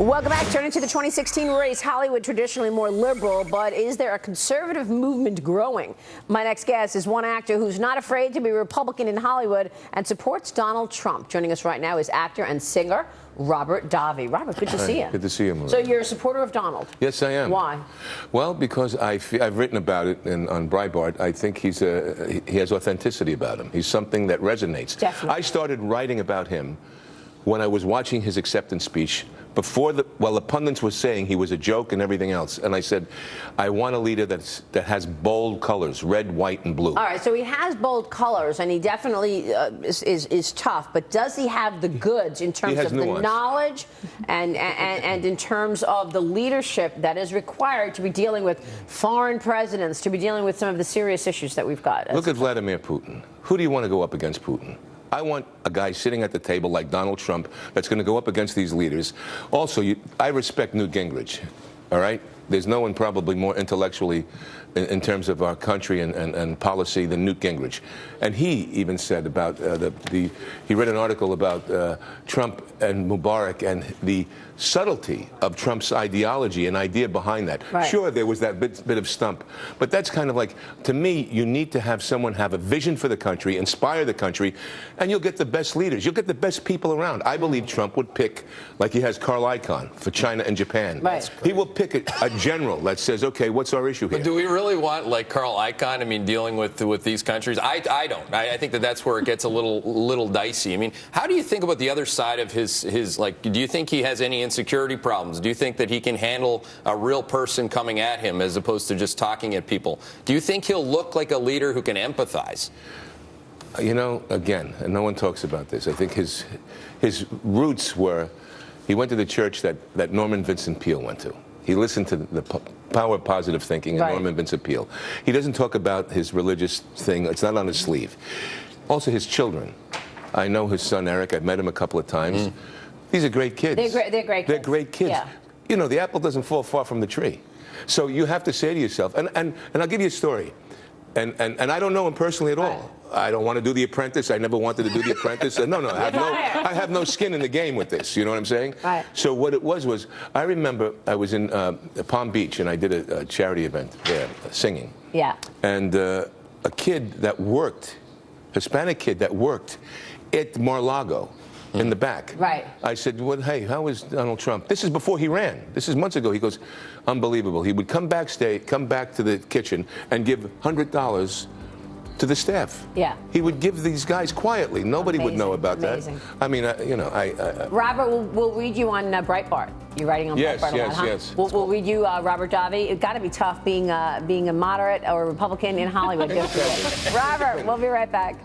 Welcome back. Turning to the 2016 race, Hollywood traditionally more liberal, but is there a conservative movement growing? My next guest is one actor who's not afraid to be Republican in Hollywood and supports Donald Trump. Joining us right now is actor and singer Robert Davi. Robert, good to see you. Good to see you, Maria. So you're a supporter of Donald? Yes, I am. Why? Well, because I've written about it on Breitbart. I think he has authenticity about him. He's something that resonates. Definitely. I started writing about him when I was watching his acceptance speech. Before the pundits were saying he was a joke and everything else, and I said, I want a leader that has bold colors, red, white, and blue. All right, so he has bold colors, and he definitely is tough. But does he have the goods in terms of the knowledge and in terms of the leadership that is required to be dealing with foreign presidents, to be dealing with some of the serious issues that we've got? Look at Vladimir Putin. Who do you want to go up against Putin? I want a guy sitting at the table like Donald Trump that's going to go up against these leaders. Also, I respect Newt Gingrich, all right? There's no one probably more intellectually in terms of our country and policy than Newt Gingrich. And he even said about he read an article about Trump and Mubarak and the subtlety of Trump's ideology and idea behind that. Right. Sure, there was that bit of stump, but that's kind of like, to me, you need to have someone have a vision for the country, inspire the country, and you'll get the best leaders. You'll get the best people around. I believe Trump would pick, like he has Carl Icahn for China and Japan. Right. He will pick a general that says, okay, what's our issue here? But do we really want, like, Carl Icahn, I mean, dealing with these countries? I don't. I think that's where it gets a little dicey. I mean, how do you think about the other side of his like, do you think he has any insecurity problems? Do you think that he can handle a real person coming at him as opposed to just talking at people? Do you think he'll look like a leader who can empathize? You know, again, and no one talks about this, I think his roots were, he went to the church that Norman Vincent Peale went to. He listened to the power of positive thinking and Norman Vincent Peale. He doesn't talk about his religious thing. It's not on his sleeve. Also, his children. I know his son, Eric. I've met him a couple of times. These are great kids. They're great kids. They're great kids. Yeah. You know, the apple doesn't fall far from the tree. So you have to say to yourself, and I'll give you a story. And I don't know him personally at all. Right. I don't want to do The Apprentice. I never wanted to do The Apprentice. No, I have no skin in the game with this. You know what I'm saying? Right. So what it was I remember I was in Palm Beach and I did a charity event there, singing. Yeah. And a kid that worked, Hispanic kid that worked at Mar-a-Lago in the back. Right. I said, well, hey, how is Donald Trump? This is before he ran. This is months ago. He goes, unbelievable. He would come back to the kitchen and give $100 to the staff. Yeah. He would give these guys quietly. Nobody would know about that. I mean, you know, Robert, we'll read you on Breitbart. You're writing on Breitbart a lot, huh? Yes. We'll read you, Robert Davi. It's got to be tough being a moderate or a Republican in Hollywood. Good for you. Robert, we'll be right back.